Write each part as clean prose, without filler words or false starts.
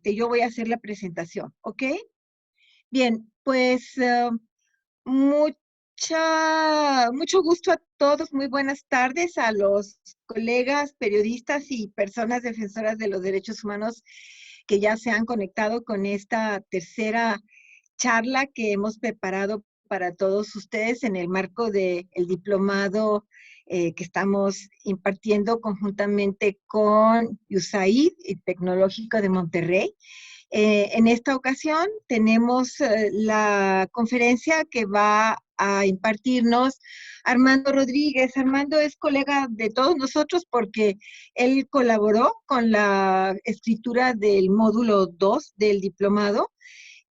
yo voy a hacer la presentación, ¿ok? Bien, pues mucho gusto a todos, muy buenas tardes a los colegas, periodistas y personas defensoras de los derechos humanos que ya se han conectado con esta tercera charla que hemos preparado para todos ustedes en el marco del diplomado que estamos impartiendo conjuntamente con USAID, el Tecnológico de Monterrey. En esta ocasión tenemos la conferencia que va a impartirnos Armando Rodríguez. Armando es colega de todos nosotros porque él colaboró con la escritura del módulo 2 del diplomado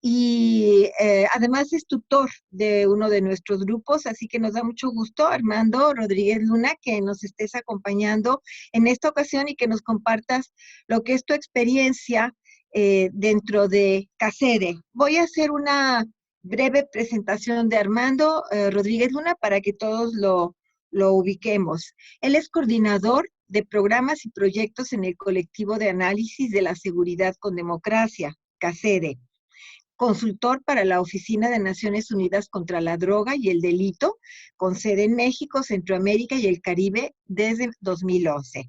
y además es tutor de uno de nuestros grupos, así que nos da mucho gusto, Armando Rodríguez Luna, que nos estés acompañando en esta ocasión y que nos compartas lo que es tu experiencia dentro de CACEDE. Voy a hacer una breve presentación de Armando Rodríguez Luna para que todos lo ubiquemos. Él es coordinador de programas y proyectos en el colectivo de análisis de la seguridad con democracia, CACEDE, consultor para la Oficina de Naciones Unidas contra la Droga y el Delito, con sede en México, Centroamérica y el Caribe desde 2011.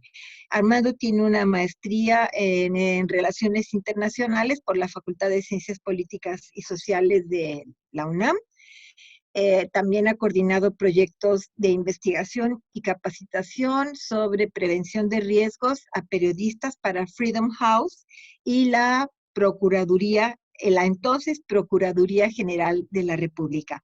Armando tiene una maestría en Relaciones Internacionales por la Facultad de Ciencias Políticas y Sociales de la UNAM. También ha coordinado proyectos de investigación y capacitación sobre prevención de riesgos a periodistas para Freedom House y la entonces Procuraduría General de la República.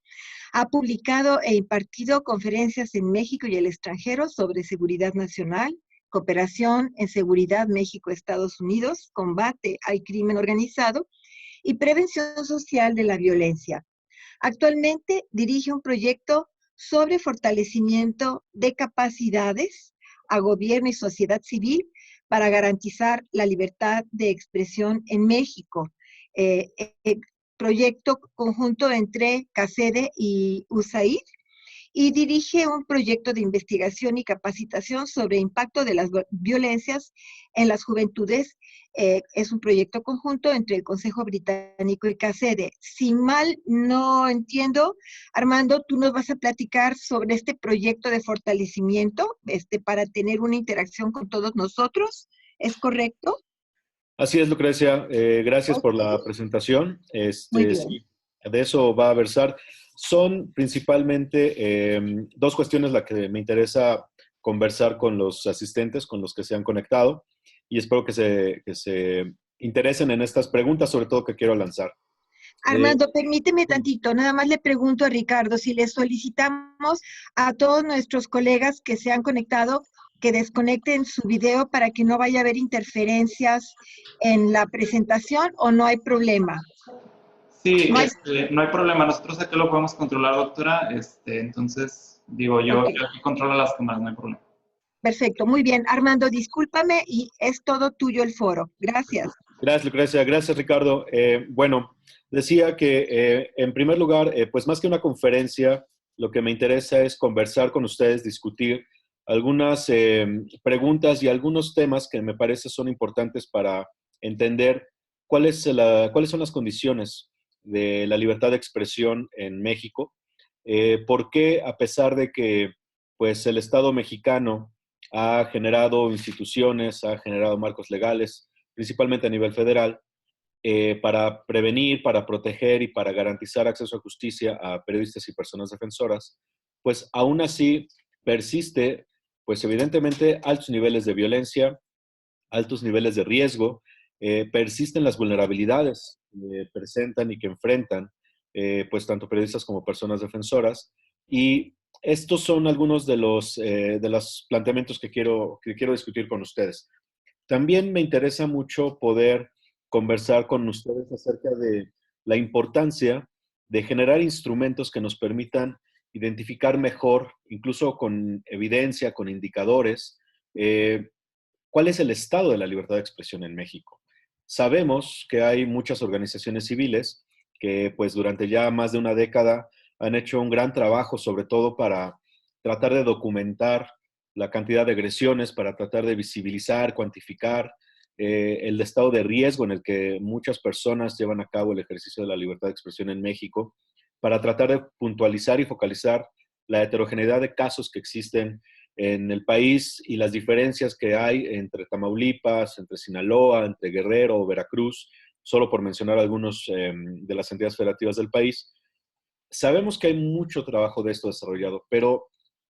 Ha publicado e impartido conferencias en México y el extranjero sobre seguridad nacional, cooperación en seguridad México-Estados Unidos, combate al crimen organizado y prevención social de la violencia. Actualmente dirige un proyecto sobre fortalecimiento de capacidades a gobierno y sociedad civil para garantizar la libertad de expresión en México. Eh, eh, Proyecto conjunto entre CACEDE y USAID, y dirige un proyecto de investigación y capacitación sobre impacto de las violencias en las juventudes. Es un proyecto conjunto entre el Consejo Británico y CACEDE. Si mal no entiendo, Armando, tú nos vas a platicar sobre este proyecto de fortalecimiento para tener una interacción con todos nosotros. ¿Es correcto? Así es, Lucrecia. Gracias por Ok, la presentación. muy bien. Sí, de eso va a versar. Son principalmente dos cuestiones las que me interesa conversar con los asistentes, con los que se han conectado, y espero que se interesen en estas preguntas, sobre todo que quiero lanzar. Eh, Armando, permíteme tantito, nada más le pregunto a Ricardo si le solicitamos a todos nuestros colegas que se han conectado que desconecten su video para que no vaya a haber interferencias en la presentación, o no hay problema. Sí, No hay, no hay problema. Nosotros aquí lo podemos controlar, doctora. Entonces, digo, ok, yo aquí controlo las cámaras, no hay problema. perfecto, muy bien. Armando, discúlpame y es todo tuyo el foro. Gracias. Gracias, Lucrecia. Gracias, Ricardo. Bueno, decía que en primer lugar, pues más que una conferencia, lo que me interesa es conversar con ustedes, discutir algunas preguntas y algunos temas que me parece son importantes para entender cuáles son las condiciones de la libertad de expresión en México. ¿Por qué, a pesar de que pues, el Estado mexicano ha generado instituciones, ha generado marcos legales, principalmente a nivel federal, para prevenir, para proteger y para garantizar acceso a justicia a periodistas y personas defensoras, pues aún así persiste, pues evidentemente, altos niveles de violencia, altos niveles de riesgo, persisten las vulnerabilidades que presentan y que enfrentan, pues tanto periodistas como personas defensoras. Y estos son algunos de los planteamientos que quiero discutir con ustedes. También me interesa mucho poder conversar con ustedes acerca de la importancia de generar instrumentos que nos permitan identificar mejor, incluso con evidencia, con indicadores, cuál es el estado de la libertad de expresión en México. Sabemos que hay muchas organizaciones civiles que pues durante ya más de una década han hecho un gran trabajo, sobre todo para tratar de documentar la cantidad de agresiones, para tratar de visibilizar, cuantificar el estado de riesgo en el que muchas personas llevan a cabo el ejercicio de la libertad de expresión en México, para tratar de puntualizar y focalizar la heterogeneidad de casos que existen en el país y las diferencias que hay entre Tamaulipas, entre Sinaloa, entre Guerrero o Veracruz, solo por mencionar algunos de las entidades federativas del país. Sabemos que hay mucho trabajo de esto desarrollado, pero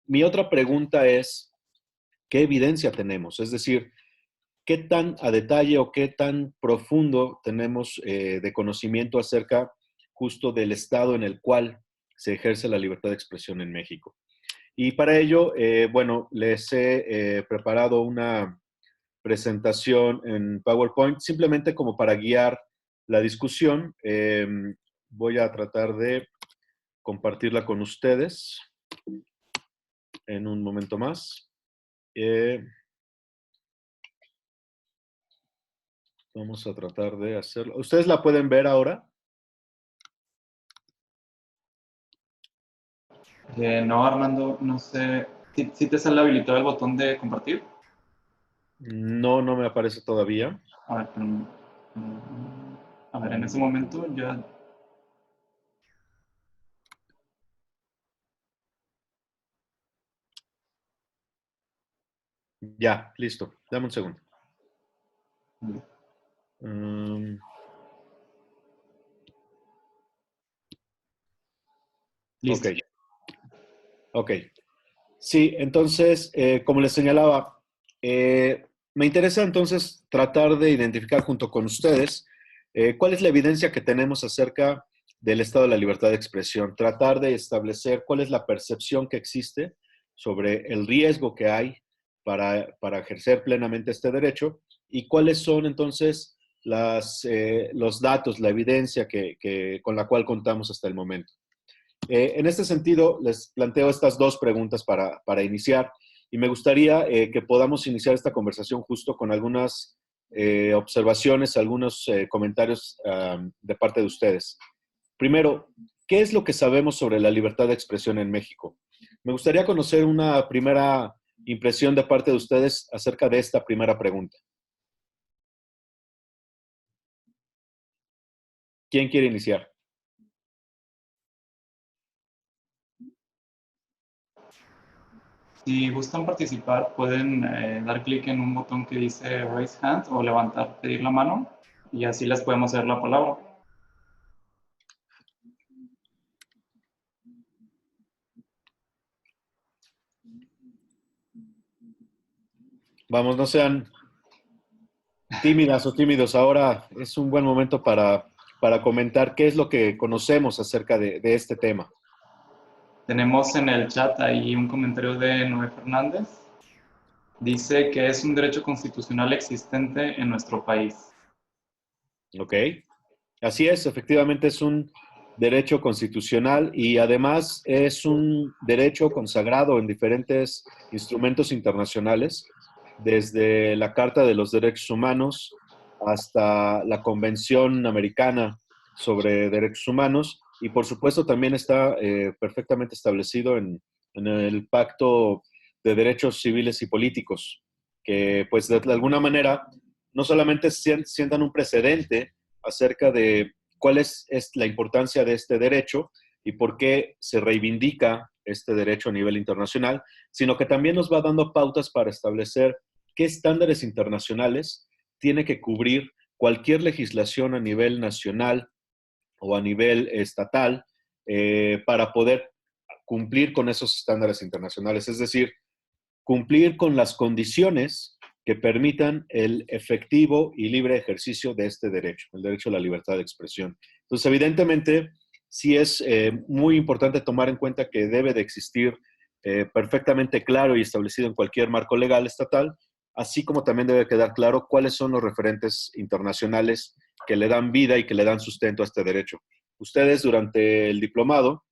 mi otra pregunta es, ¿qué evidencia tenemos? Es decir, ¿qué tan a detalle o qué tan profundo tenemos de conocimiento acerca justo del estado en el cual se ejerce la libertad de expresión en México? Y para ello, bueno, les he preparado una presentación en PowerPoint, simplemente como para guiar la discusión. Voy a tratar de compartirla con ustedes en un momento más. Vamos a tratar de hacerlo. ¿Ustedes la pueden ver ahora? No, Armando, no sé. ¿Si te sale habilitado el botón de compartir? No, no me aparece todavía. A ver, a ver, en ese momento ya. Ya, listo. Dame un segundo. Um, Listo. ok. Ok. Sí, entonces, como les señalaba, me interesa entonces tratar de identificar junto con ustedes cuál es la evidencia que tenemos acerca del estado de la libertad de expresión, tratar de establecer cuál es la percepción que existe sobre el riesgo que hay para ejercer plenamente este derecho y cuáles son entonces los datos, la evidencia con la cual contamos hasta el momento. En este sentido, les planteo estas dos preguntas para iniciar y me gustaría que podamos iniciar esta conversación justo con algunas observaciones, algunos comentarios de parte de ustedes. Primero, ¿qué es lo que sabemos sobre la libertad de expresión en México? Me gustaría conocer una primera impresión de parte de ustedes acerca de esta primera pregunta. ¿Quién quiere iniciar? Si gustan participar, pueden dar clic en un botón que dice Raise Hand o levantar, pedir la mano, y así les podemos hacer la palabra. Vamos, no sean tímidas o tímidos. Ahora es un buen momento para comentar qué es lo que conocemos acerca de este tema. Tenemos en el chat ahí un comentario de Noé Fernández. Dice que es un derecho constitucional existente en nuestro país. ¿Ok? Así es, efectivamente es un derecho constitucional y además es un derecho consagrado en diferentes instrumentos internacionales, desde la Carta de los Derechos Humanos hasta la Convención Americana sobre Derechos Humanos y por supuesto también está perfectamente establecido en el Pacto de Derechos Civiles y Políticos, que pues de alguna manera no solamente sientan un precedente acerca de cuál es la importancia de este derecho y por qué se reivindica este derecho a nivel internacional, sino que también nos va dando pautas para establecer qué estándares internacionales tiene que cubrir cualquier legislación a nivel nacional o a nivel estatal para poder cumplir con esos estándares internacionales, es decir, cumplir con las condiciones que permitan el efectivo y libre ejercicio de este derecho, el derecho a la libertad de expresión. Entonces, evidentemente, sí es muy importante tomar en cuenta que debe de existir perfectamente claro y establecido en cualquier marco legal estatal, así como también debe quedar claro cuáles son los referentes internacionales que le dan vida y que le dan sustento a este derecho. Ustedes durante el diplomado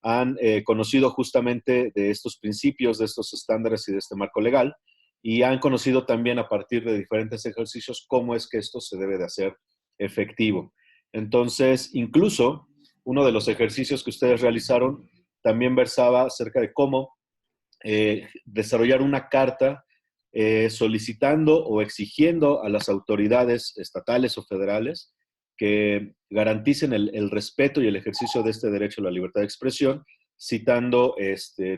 han conocido justamente de estos principios, de estos estándares y de este marco legal, y han conocido también a partir de diferentes ejercicios cómo es que esto se debe de hacer efectivo. Entonces, incluso uno de los ejercicios que ustedes realizaron también versaba acerca de cómo desarrollar una carta solicitando o exigiendo a las autoridades estatales o federales que garanticen el respeto y el ejercicio de este derecho a la libertad de expresión, citando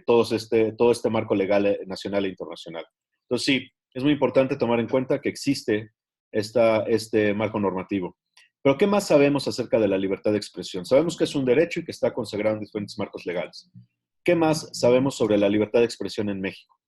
todo este marco legal nacional e internacional. Entonces, sí, es muy importante tomar en cuenta que existe este marco normativo. Pero, ¿qué más sabemos acerca de la libertad de expresión? Sabemos que es un derecho y que está consagrado en diferentes marcos legales. ¿Qué más sabemos sobre la libertad de expresión en México?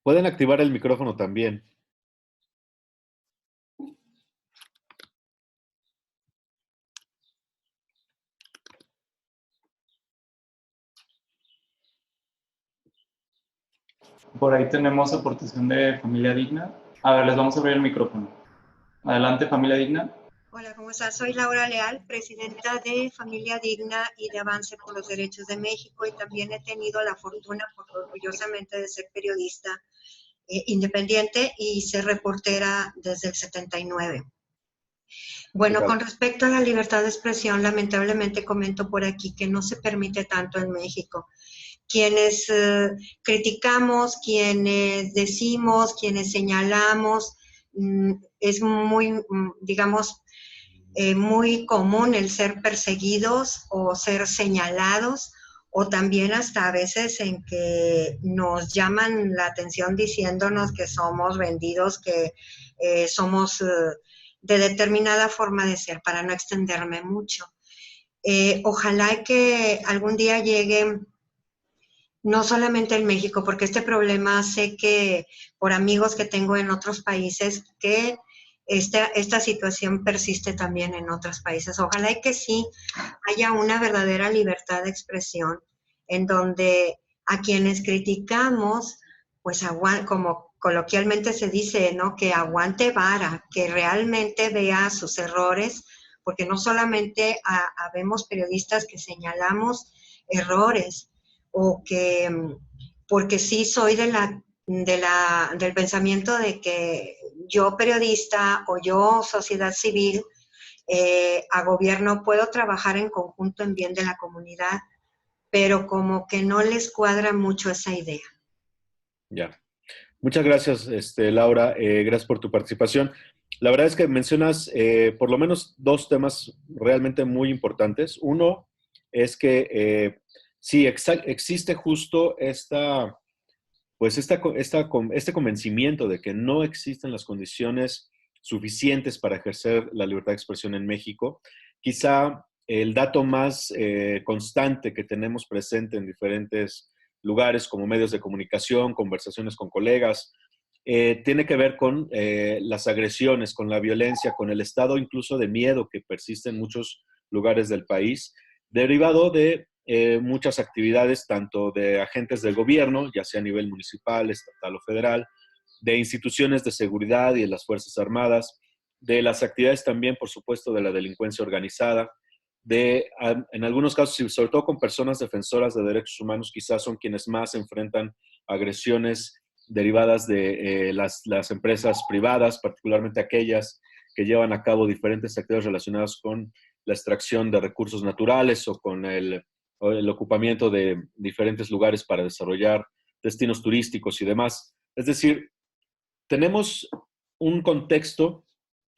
Pueden activar el micrófono también. Por ahí tenemos aportación de Familia Digna. A ver, les vamos a abrir el micrófono. Adelante, Familia Digna. Hola, ¿cómo estás? Soy Laura Leal, presidenta de Familia Digna y de Avance por los Derechos de México, y también he tenido la fortuna, orgullosamente, de ser periodista independiente y ser reportera desde el 79. Bueno, con respecto a la libertad de expresión, lamentablemente comento por aquí que no se permite tanto en México. Quienes criticamos, quienes decimos, quienes señalamos, es muy, digamos, muy común el ser perseguidos o ser señalados, o también hasta a veces en que nos llaman la atención diciéndonos que somos vendidos, que somos de determinada forma de ser, para no extenderme mucho. Ojalá que algún día llegue, no solamente en México, porque este problema sé que por amigos que tengo en otros países, que esta situación persiste también en otros países. Ojalá y que sí haya una verdadera libertad de expresión en donde a quienes criticamos, pues como coloquialmente se dice, ¿no? Que aguante vara, que realmente vea sus errores, porque no solamente habemos periodistas que señalamos errores, o que, porque sí soy del pensamiento de que yo periodista o yo sociedad civil a gobierno puedo trabajar en conjunto en bien de la comunidad, pero como que no les cuadra mucho esa idea. Ya. Muchas gracias, Laura. Gracias por tu participación. La verdad es que mencionas por lo menos dos temas realmente muy importantes. Uno es que sí, existe justo este convencimiento de que no existen las condiciones suficientes para ejercer la libertad de expresión en México. Quizá el dato más constante que tenemos presente en diferentes lugares como medios de comunicación, conversaciones con colegas, tiene que ver con las agresiones, con la violencia, con el estado incluso de miedo que persiste en muchos lugares del país, derivado de muchas actividades, tanto de agentes del gobierno, ya sea a nivel municipal, estatal o federal, de instituciones de seguridad y de las Fuerzas Armadas, de las actividades también, por supuesto, de la delincuencia organizada, en algunos casos, sobre todo con personas defensoras de derechos humanos, quizás son quienes más enfrentan agresiones derivadas de las empresas privadas, particularmente aquellas que llevan a cabo diferentes actividades relacionadas con la extracción de recursos naturales o con el ocupamiento de diferentes lugares para desarrollar destinos turísticos y demás. Es decir, tenemos un contexto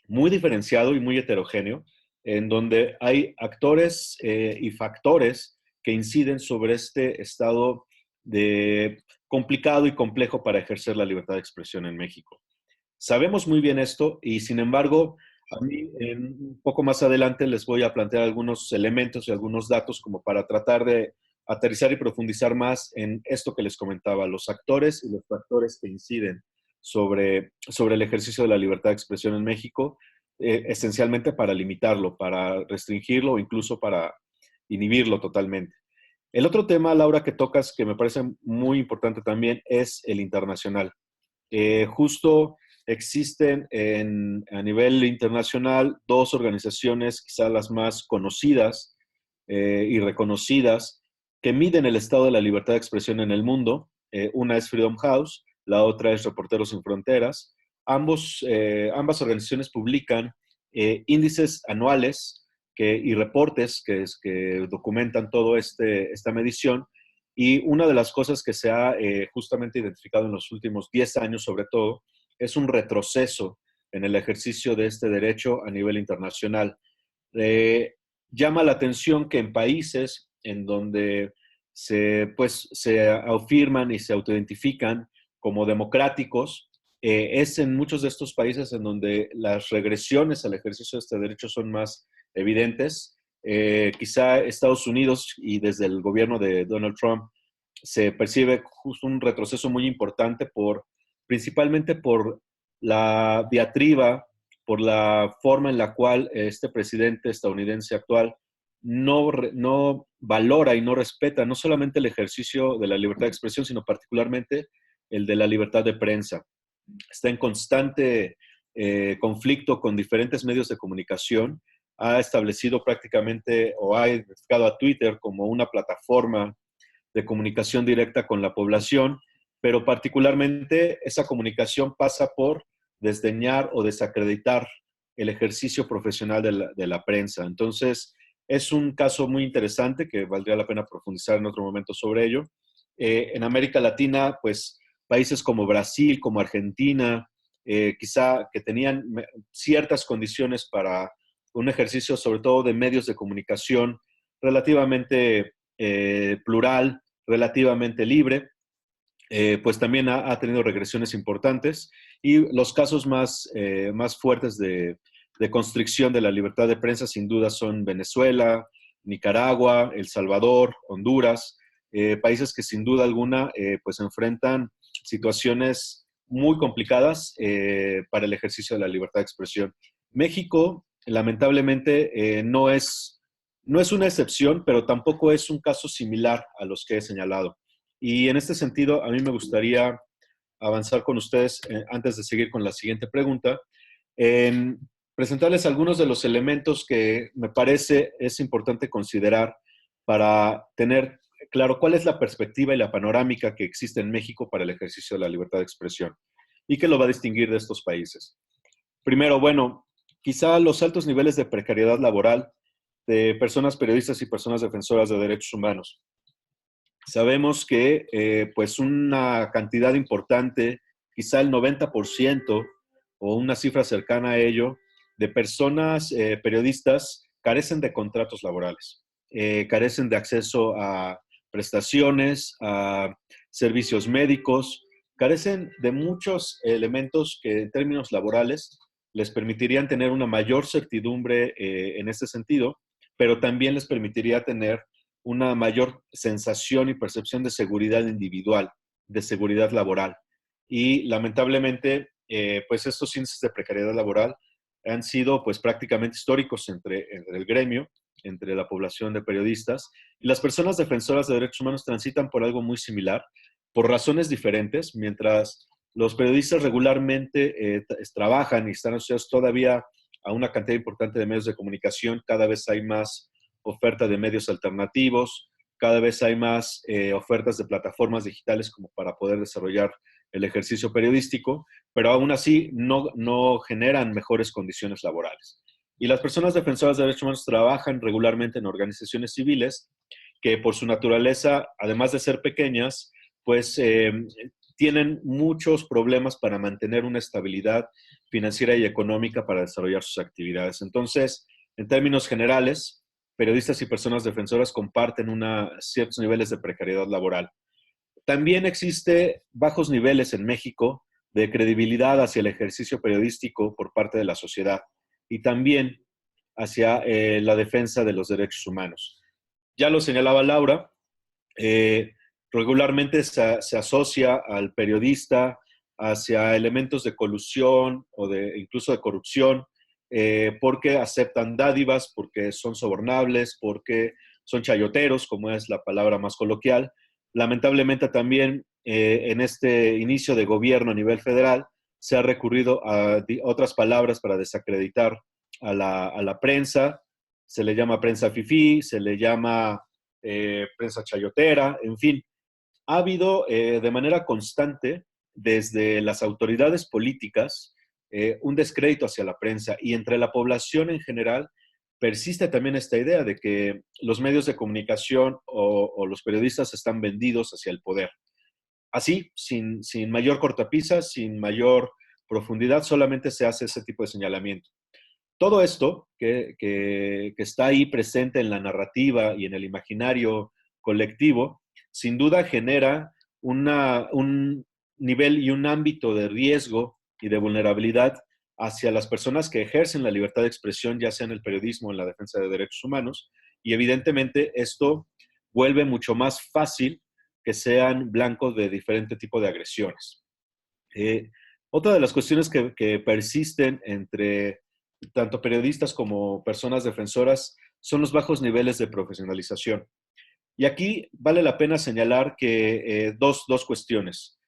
muy diferenciado y muy heterogéneo, en donde hay actores y factores que inciden sobre este estado de complicado y complejo para ejercer la libertad de expresión en México. Sabemos muy bien esto y, sin embargo, a mí un poco más adelante les voy a plantear algunos elementos y algunos datos como para tratar de aterrizar y profundizar más en esto que les comentaba, los actores y los factores que inciden sobre el ejercicio de la libertad de expresión en México, esencialmente para limitarlo, para restringirlo o incluso para inhibirlo totalmente. El otro tema, Laura, que tocas, que me parece muy importante también, es el internacional. Justo existen a nivel internacional dos organizaciones, quizás las más conocidas y reconocidas, que miden el estado de la libertad de expresión en el mundo. Una es Freedom House, la otra es Reporteros Sin Fronteras. Ambas organizaciones publican índices anuales y reportes que documentan toda esta medición. Y una de las cosas que se ha justamente identificado en los últimos 10 años, sobre todo, es un retroceso en el ejercicio de este derecho a nivel internacional. Llama la atención que en países en donde se afirman y se autoidentifican como democráticos, es en muchos de estos países en donde las regresiones al ejercicio de este derecho son más evidentes. Quizá Estados Unidos, y desde el gobierno de Donald Trump se percibe justo un retroceso muy importante principalmente por la diatriba, por la forma en la cual este presidente estadounidense actual no valora y no respeta no solamente el ejercicio de la libertad de expresión, sino particularmente el de la libertad de prensa. Está en constante conflicto con diferentes medios de comunicación. Ha establecido prácticamente o ha identificado a Twitter como una plataforma de comunicación directa con la población, pero particularmente esa comunicación pasa por desdeñar o desacreditar el ejercicio profesional de la prensa. Entonces, es un caso muy interesante que valdría la pena profundizar en otro momento sobre ello. En América Latina, pues países como Brasil, como Argentina, quizá que tenían ciertas condiciones para un ejercicio sobre todo de medios de comunicación relativamente plural, relativamente libre, pues también ha tenido regresiones importantes y los casos más fuertes de constricción de la libertad de prensa sin duda son Venezuela, Nicaragua, El Salvador, Honduras, países que sin duda alguna pues enfrentan situaciones muy complicadas para el ejercicio de la libertad de expresión. México, lamentablemente, no es una excepción, pero tampoco es un caso similar a los que he señalado. Y en este sentido, a mí me gustaría avanzar con ustedes, antes de seguir con la siguiente pregunta, en presentarles algunos de los elementos que me parece es importante considerar para tener claro cuál es la perspectiva y la panorámica que existe en México para el ejercicio de la libertad de expresión y qué lo va a distinguir de estos países. Primero, bueno, quizá los altos niveles de precariedad laboral de personas periodistas y personas defensoras de derechos humanos. Sabemos que pues una cantidad importante, quizá el 90% o una cifra cercana a ello, de personas periodistas carecen de contratos laborales, carecen de acceso a prestaciones, a servicios médicos, carecen de muchos elementos que en términos laborales les permitirían tener una mayor certidumbre en este sentido, pero también les permitiría tener una mayor sensación y percepción de seguridad individual, de seguridad laboral. Y lamentablemente, pues estos índices de precariedad laboral han sido pues prácticamente históricos entre el gremio, entre la población de periodistas. Y las personas defensoras de derechos humanos transitan por algo muy similar, por razones diferentes, mientras los periodistas regularmente trabajan y están asociados todavía a una cantidad importante de medios de comunicación. Cada vez hay más oferta de medios alternativos, cada vez hay más ofertas de plataformas digitales como para poder desarrollar el ejercicio periodístico, pero aún así no generan mejores condiciones laborales. Y las personas defensoras de derechos humanos trabajan regularmente en organizaciones civiles que por su naturaleza, además de ser pequeñas, pues tienen muchos problemas para mantener una estabilidad financiera y económica para desarrollar sus actividades. Entonces, en términos generales, periodistas y personas defensoras comparten ciertos niveles de precariedad laboral. También existe bajos niveles en México de credibilidad hacia el ejercicio periodístico por parte de la sociedad y también hacia la defensa de los derechos humanos. Ya lo señalaba Laura, regularmente se asocia al periodista hacia elementos de colusión o incluso de corrupción, porque aceptan dádivas, porque son sobornables, porque son chayoteros, como es la palabra más coloquial. Lamentablemente también en este inicio de gobierno a nivel federal se ha recurrido a otras palabras para desacreditar a la prensa. Se le llama prensa fifí, se le llama prensa chayotera, en fin. Ha habido de manera constante desde las autoridades políticas un descrédito hacia la prensa, y entre la población en general persiste también esta idea de que los medios de comunicación o los periodistas están vendidos hacia el poder. Así, sin mayor cortapisa, sin mayor profundidad, solamente se hace ese tipo de señalamiento. Todo esto que está ahí presente en la narrativa y en el imaginario colectivo, sin duda genera un nivel y un ámbito de riesgo y de vulnerabilidad hacia las personas que ejercen la libertad de expresión, ya sea en el periodismo o en la defensa de derechos humanos, y evidentemente esto vuelve mucho más fácil que sean blancos de diferente tipo de agresiones. Otra de las cuestiones que persisten entre tanto periodistas como personas defensoras son los bajos niveles de profesionalización. Y aquí vale la pena señalar que dos cuestiones.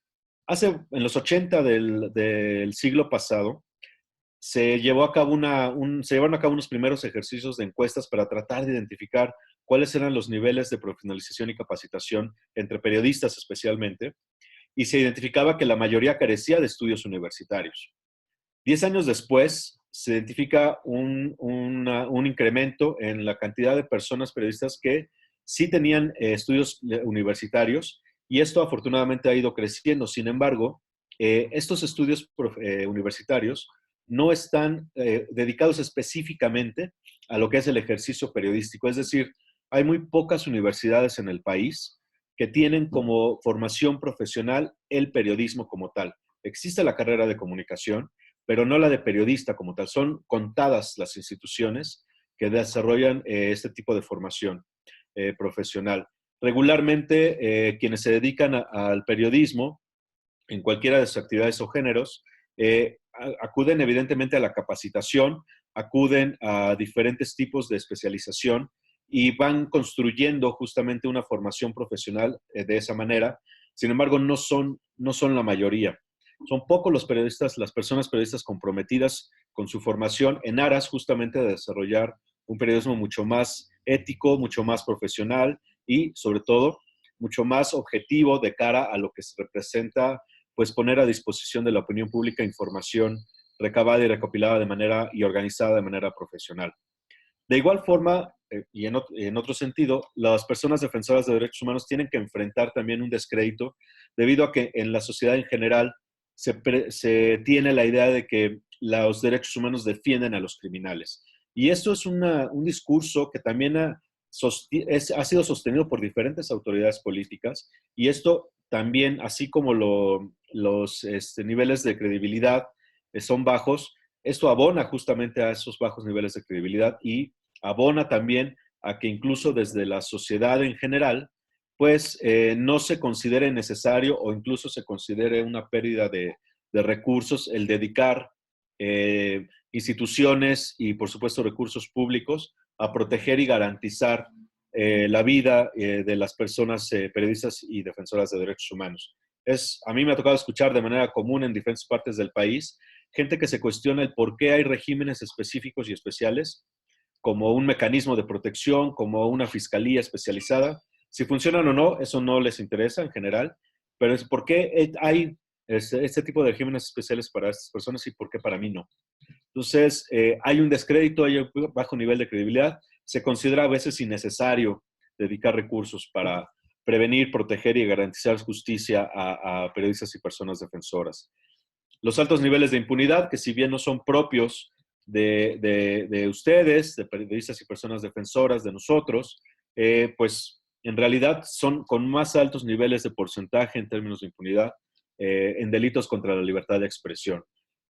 En los 80 del siglo pasado, se llevaron a cabo unos primeros ejercicios de encuestas para tratar de identificar cuáles eran los niveles de profesionalización y capacitación entre periodistas especialmente, y se identificaba que la mayoría carecía de estudios universitarios. 10 años después, se identifica un incremento en la cantidad de personas periodistas que sí tenían estudios universitarios, y esto afortunadamente ha ido creciendo. Sin embargo, estos estudios universitarios no están dedicados específicamente a lo que es el ejercicio periodístico. Es decir, hay muy pocas universidades en el país que tienen como formación profesional el periodismo como tal. Existe la carrera de comunicación, pero no la de periodista como tal. Son contadas las instituciones que desarrollan este tipo de formación profesional. Regularmente, quienes se dedican al periodismo, en cualquiera de sus actividades o géneros, acuden evidentemente a la capacitación, acuden a diferentes tipos de especialización y van construyendo justamente una formación profesional de esa manera. Sin embargo, no son la mayoría. Son pocos los periodistas, las personas periodistas comprometidas con su formación en aras justamente de desarrollar un periodismo mucho más ético, mucho más profesional y, sobre todo, mucho más objetivo de cara a lo que se representa, pues poner a disposición de la opinión pública información recabada y recopilada de manera y organizada de manera profesional. De igual forma, y en otro sentido, las personas defensoras de derechos humanos tienen que enfrentar también un descrédito debido a que en la sociedad en general se tiene la idea de que los derechos humanos defienden a los criminales. Y esto es un discurso que también ha sido sostenido por diferentes autoridades políticas, y esto también, así como los niveles de credibilidad son bajos, esto abona justamente a esos bajos niveles de credibilidad y abona también a que incluso desde la sociedad en general, pues no se considere necesario o incluso se considere una pérdida de recursos el dedicar instituciones y, por supuesto, recursos públicos a proteger y garantizar la vida de las personas periodistas y defensoras de derechos humanos. A mí me ha tocado escuchar de manera común en diferentes partes del país gente que se cuestiona el por qué hay regímenes específicos y especiales como un mecanismo de protección, como una fiscalía especializada. Si funcionan o no, eso no les interesa en general, pero es por qué hay este tipo de regímenes especiales para estas personas y por qué para mí no. Entonces, hay un descrédito, hay un bajo nivel de credibilidad. Se considera a veces innecesario dedicar recursos para prevenir, proteger y garantizar justicia a periodistas y personas defensoras. Los altos niveles de impunidad, que si bien no son propios de ustedes, de periodistas y personas defensoras, de nosotros, pues en realidad son con más altos niveles de porcentaje en términos de impunidad en delitos contra la libertad de expresión.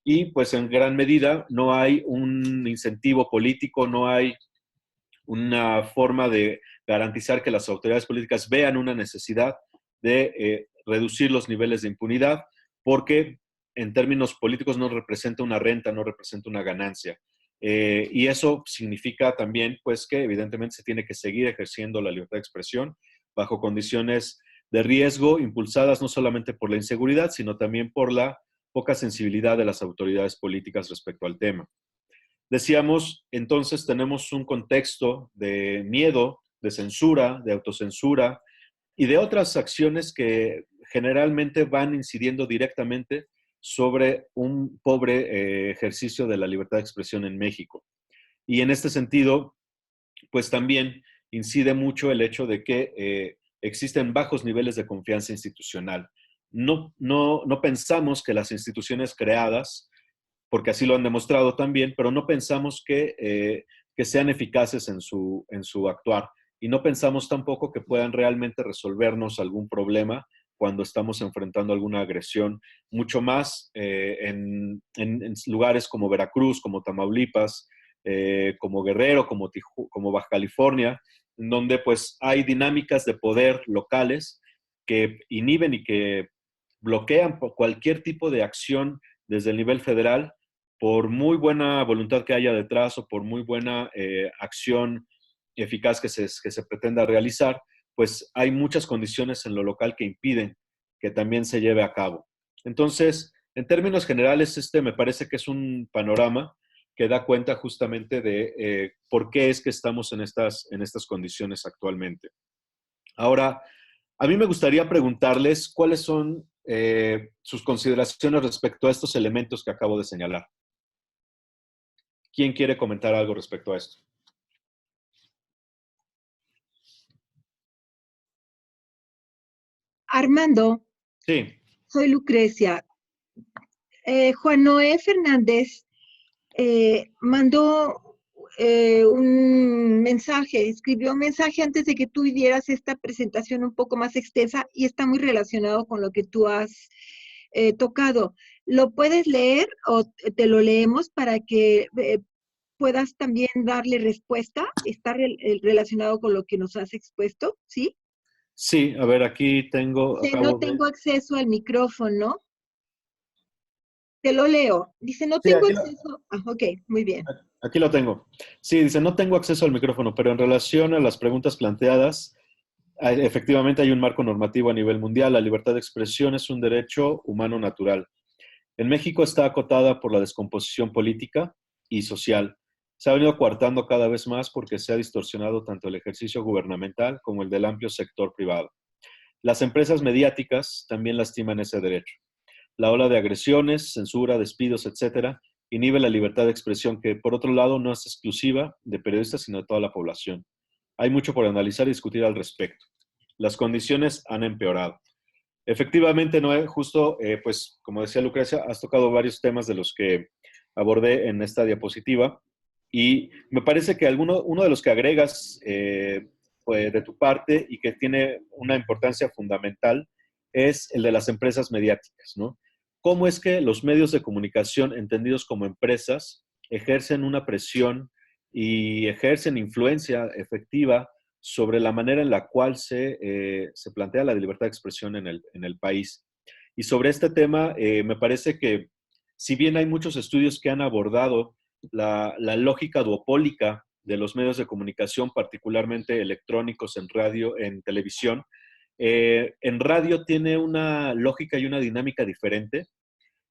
Y pues en gran medida no hay un incentivo político, no hay una forma de garantizar que las autoridades políticas vean una necesidad de reducir los niveles de impunidad, porque en términos políticos no representa una renta, no representa una ganancia. Y eso significa también, pues, que evidentemente se tiene que seguir ejerciendo la libertad de expresión bajo condiciones de riesgo impulsadas no solamente por la inseguridad, sino también por la poca sensibilidad de las autoridades políticas respecto al tema. Decíamos, entonces tenemos un contexto de miedo, de censura, de autocensura y de otras acciones que generalmente van incidiendo directamente sobre un pobre ejercicio de la libertad de expresión en México. Y en este sentido, pues también incide mucho el hecho de que existen bajos niveles de confianza institucional. No pensamos que las instituciones creadas, porque así lo han demostrado también, pero no pensamos que sean eficaces en su actuar. Y no pensamos tampoco que puedan realmente resolvernos algún problema cuando estamos enfrentando alguna agresión, mucho más en lugares como Veracruz, como Tamaulipas, como Guerrero, como Baja California, en donde pues hay dinámicas de poder locales que inhiben y que bloquean cualquier tipo de acción desde el nivel federal, por muy buena voluntad que haya detrás o por muy buena acción eficaz que se pretenda realizar, pues hay muchas condiciones en lo local que impiden que también se lleve a cabo. Entonces, en términos generales, me parece que es un panorama que da cuenta justamente de por qué es que estamos en estas condiciones actualmente. Ahora, a mí me gustaría preguntarles cuáles son sus consideraciones respecto a estos elementos que acabo de señalar. ¿Quién quiere comentar algo respecto a esto? Armando, Sí. soy Lucrecia. Juan Noé Fernández mandó un mensaje, escribió un mensaje antes de que tú dieras esta presentación un poco más extensa y está muy relacionado con lo que tú has tocado. ¿Lo puedes leer o te lo leemos para que puedas también darle respuesta? Está relacionado con lo que nos has expuesto, ¿sí? Sí, a ver, aquí tengo, Dice, no tengo acceso al micrófono. Te lo leo. Dice, no Sí, tengo acceso. Ah, ok, muy bien. aquí lo tengo. Sí, dice, no tengo acceso al micrófono, pero en relación a las preguntas planteadas, efectivamente hay un marco normativo a nivel mundial. La libertad de expresión es un derecho humano natural. En México está acotada por la descomposición política y social. Se ha venido coartando cada vez más porque se ha distorsionado tanto el ejercicio gubernamental como el del amplio sector privado. Las empresas mediáticas también lastiman ese derecho. La ola de agresiones, censura, despidos, etcétera, inhibe la libertad de expresión que, por otro lado, no es exclusiva de periodistas, sino de toda la población. Hay mucho por analizar y discutir al respecto. Las condiciones han empeorado. Efectivamente, Noé, justo, pues, como decía Lucrecia, has tocado varios temas de los que abordé en esta diapositiva y me parece que uno de los que agregas pues, de tu parte y que tiene una importancia fundamental es el de las empresas mediáticas, ¿no? ¿Cómo es que los medios de comunicación, entendidos como empresas, ejercen una presión y ejercen influencia efectiva sobre la manera en la cual se plantea la libertad de expresión en el país? Y sobre este tema, me parece que si bien hay muchos estudios que han abordado la lógica duopólica de los medios de comunicación, particularmente electrónicos, en radio, en televisión, en radio tiene una lógica y una dinámica diferente.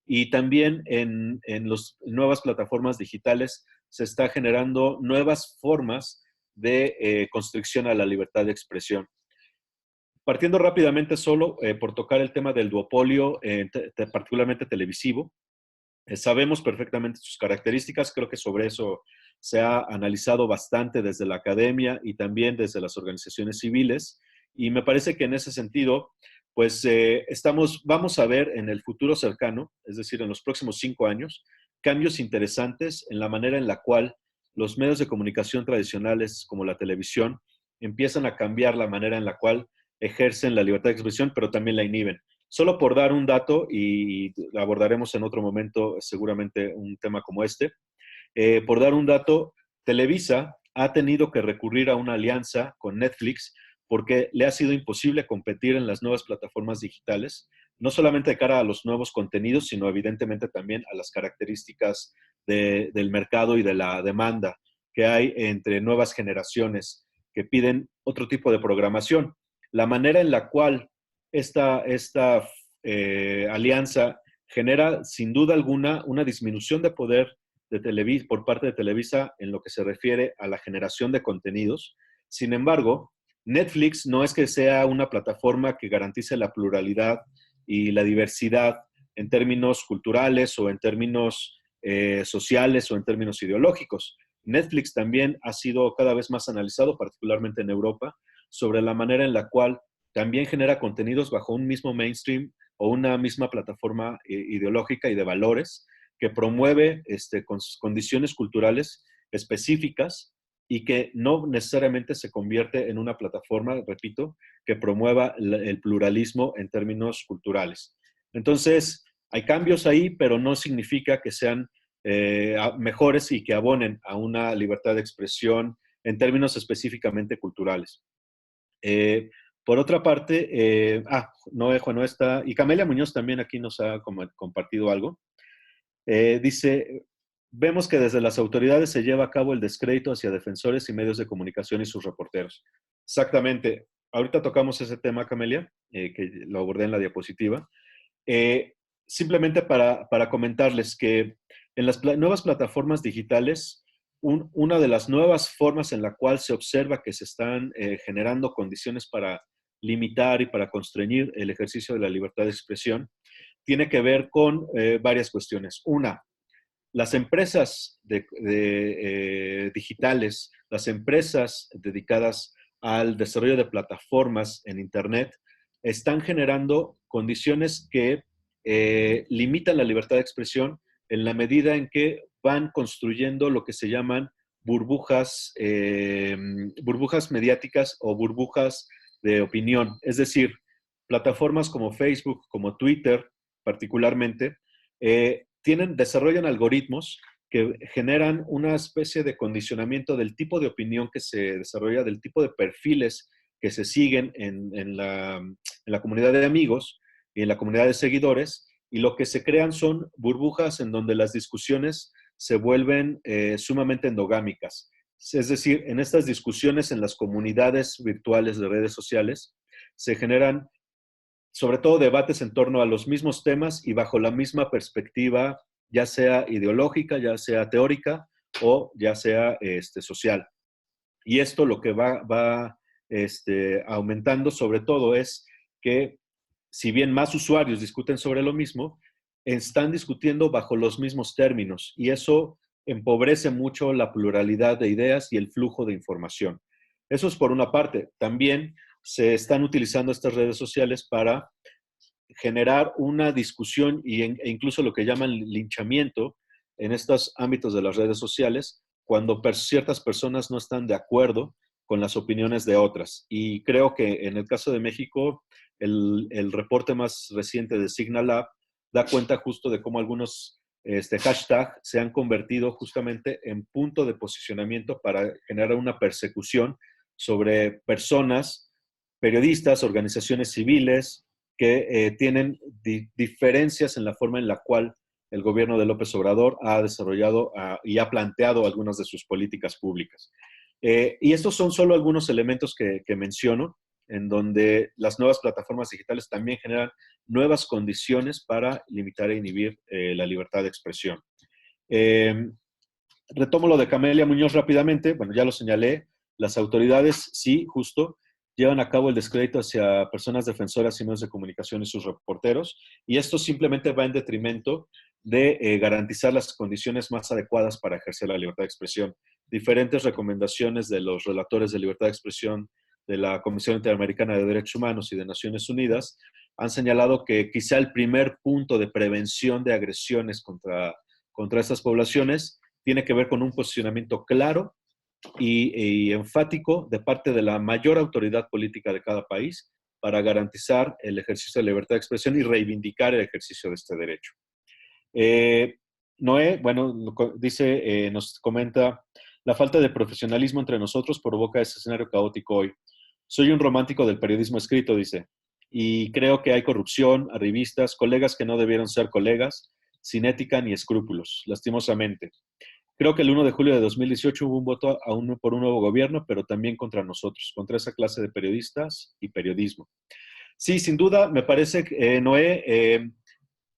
Y también en las nuevas plataformas digitales se está generando nuevas formas de constricción a la libertad de expresión. Partiendo rápidamente solo por tocar el tema del duopolio, particularmente televisivo, sabemos perfectamente sus características, creo que sobre eso se ha analizado bastante desde la academia y también desde las organizaciones civiles, y me parece que en ese sentido, pues vamos a ver en el futuro cercano, es decir, en los próximos 5 años, cambios interesantes en la manera en la cual los medios de comunicación tradicionales como la televisión empiezan a cambiar la manera en la cual ejercen la libertad de expresión, pero también la inhiben. Solo por dar un dato, y abordaremos en otro momento seguramente un tema como este, por dar un dato, Televisa ha tenido que recurrir a una alianza con Netflix porque le ha sido imposible competir en las nuevas plataformas digitales, no solamente de cara a los nuevos contenidos, sino evidentemente también a las características del mercado y de la demanda que hay entre nuevas generaciones que piden otro tipo de programación. La manera en la cual esta alianza genera sin duda alguna una disminución de poder por parte de Televisa en lo que se refiere a la generación de contenidos. Sin embargo, Netflix no es que sea una plataforma que garantice la pluralidad y la diversidad en términos culturales o en términos sociales o en términos ideológicos. Netflix también ha sido cada vez más analizado, particularmente en Europa, sobre la manera en la cual también genera contenidos bajo un mismo mainstream o una misma plataforma ideológica y de valores que promueve condiciones culturales específicas y que no necesariamente se convierte en una plataforma, repito, que promueva el pluralismo en términos culturales. Entonces, hay cambios ahí, pero no significa que sean mejores y que abonen a una libertad de expresión en términos específicamente culturales. Por otra parte, Noé Juan no está, y Camelia Muñoz también aquí nos ha compartido algo. Dice, vemos que desde las autoridades se lleva a cabo el descrédito hacia defensores y medios de comunicación y sus reporteros. Exactamente. Ahorita tocamos ese tema, Camelia, que lo abordé en la diapositiva. Simplemente para comentarles que en las nuevas plataformas digitales, una de las nuevas formas en la cual se observa que se están generando condiciones para limitar y para constreñir el ejercicio de la libertad de expresión tiene que ver con varias cuestiones. Una, las empresas digitales, las empresas dedicadas al desarrollo de plataformas en Internet, están generando condiciones que limitan la libertad de expresión en la medida en que van construyendo lo que se llaman burbujas mediáticas o burbujas de opinión. Es decir, plataformas como Facebook, como Twitter particularmente, desarrollan algoritmos que generan una especie de condicionamiento del tipo de opinión que se desarrolla, del tipo de perfiles que se siguen en la comunidad de amigos y en la comunidad de seguidores, y lo que se crean son burbujas en donde las discusiones se vuelven sumamente endogámicas. Es decir, en estas discusiones en las comunidades virtuales de redes sociales se generan sobre todo debates en torno a los mismos temas y bajo la misma perspectiva, ya sea ideológica, ya sea teórica o ya sea social. Y esto lo que va aumentando sobre todo es que si bien más usuarios discuten sobre lo mismo, están discutiendo bajo los mismos términos y eso empobrece mucho la pluralidad de ideas y el flujo de información. Eso es por una parte. También se están utilizando estas redes sociales para generar una discusión e incluso lo que llaman linchamiento en estos ámbitos de las redes sociales cuando ciertas personas no están de acuerdo con las opiniones de otras. Y creo que en el caso de México, el reporte más reciente de Signal da cuenta justo de cómo algunos hashtags se han convertido justamente en punto de posicionamiento para generar una persecución sobre personas, periodistas, organizaciones civiles, que tienen diferencias en la forma en la cual el gobierno de López Obrador ha desarrollado y ha planteado algunas de sus políticas públicas. Y estos son solo algunos elementos que menciono, en donde las nuevas plataformas digitales también generan nuevas condiciones para limitar e inhibir la libertad de expresión. Retomo lo de Camelia Muñoz rápidamente. Bueno, ya lo señalé. Las autoridades, sí, justo, llevan a cabo el descrédito hacia personas defensoras y medios de comunicación y sus reporteros, y esto simplemente va en detrimento de garantizar las condiciones más adecuadas para ejercer la libertad de expresión. Diferentes recomendaciones de los relatores de libertad de expresión de la Comisión Interamericana de Derechos Humanos y de Naciones Unidas han señalado que quizá el primer punto de prevención de agresiones contra estas poblaciones tiene que ver con un posicionamiento claro y enfático de parte de la mayor autoridad política de cada país para garantizar el ejercicio de la libertad de expresión y reivindicar el ejercicio de este derecho. Noé, bueno, dice, nos comenta, la falta de profesionalismo entre nosotros provoca ese escenario caótico hoy. Soy un romántico del periodismo escrito, dice, y creo que hay corrupción, arribistas, colegas que no debieron ser colegas, sin ética ni escrúpulos, lastimosamente. Creo que el 1 de julio de 2018 hubo un voto por un nuevo gobierno, pero también contra nosotros, contra esa clase de periodistas y periodismo. Sí, sin duda, me parece, Noé,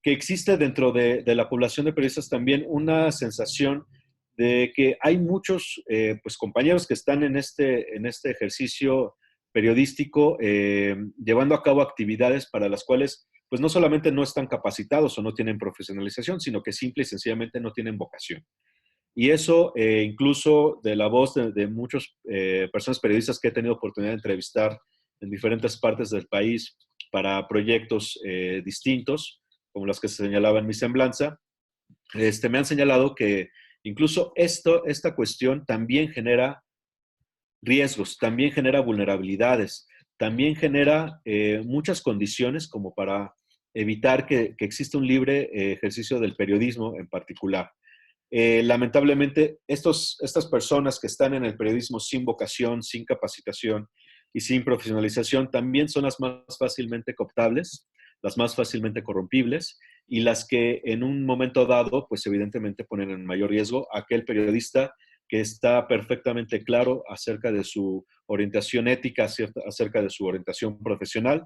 que existe dentro de la población de periodistas también una sensación de que hay muchos pues, compañeros que están en este ejercicio periodístico llevando a cabo actividades para las cuales pues no solamente no están capacitados o no tienen profesionalización, sino que simple y sencillamente no tienen vocación. Y eso, incluso de la voz de muchas personas periodistas que he tenido oportunidad de entrevistar en diferentes partes del país para proyectos distintos, como los que se señalaba en mi semblanza, me han señalado que incluso esta cuestión también genera riesgos, también genera vulnerabilidades, también genera muchas condiciones como para evitar que exista un libre ejercicio del periodismo en particular. Lamentablemente, estas personas que están en el periodismo sin vocación, sin capacitación y sin profesionalización también son las más fácilmente cooptables, las más fácilmente corrompibles y las que en un momento dado, pues evidentemente ponen en mayor riesgo a aquel periodista que está perfectamente claro acerca de su orientación ética, acerca de su orientación profesional,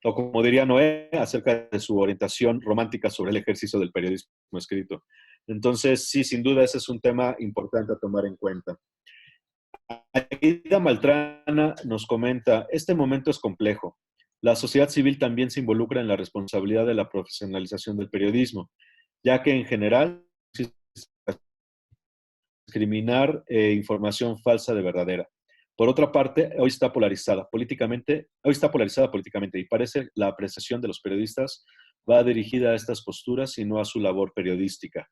o como diría Noé, acerca de su orientación romántica sobre el ejercicio del periodismo escrito. Entonces, sí, sin duda ese es un tema importante a tomar en cuenta. Aida Maltrana nos comenta, este momento es complejo. La sociedad civil también se involucra en la responsabilidad de la profesionalización del periodismo, ya que en general discriminar información falsa de verdadera. Por otra parte, hoy está polarizada políticamente y parece la apreciación de los periodistas va dirigida a estas posturas y no a su labor periodística.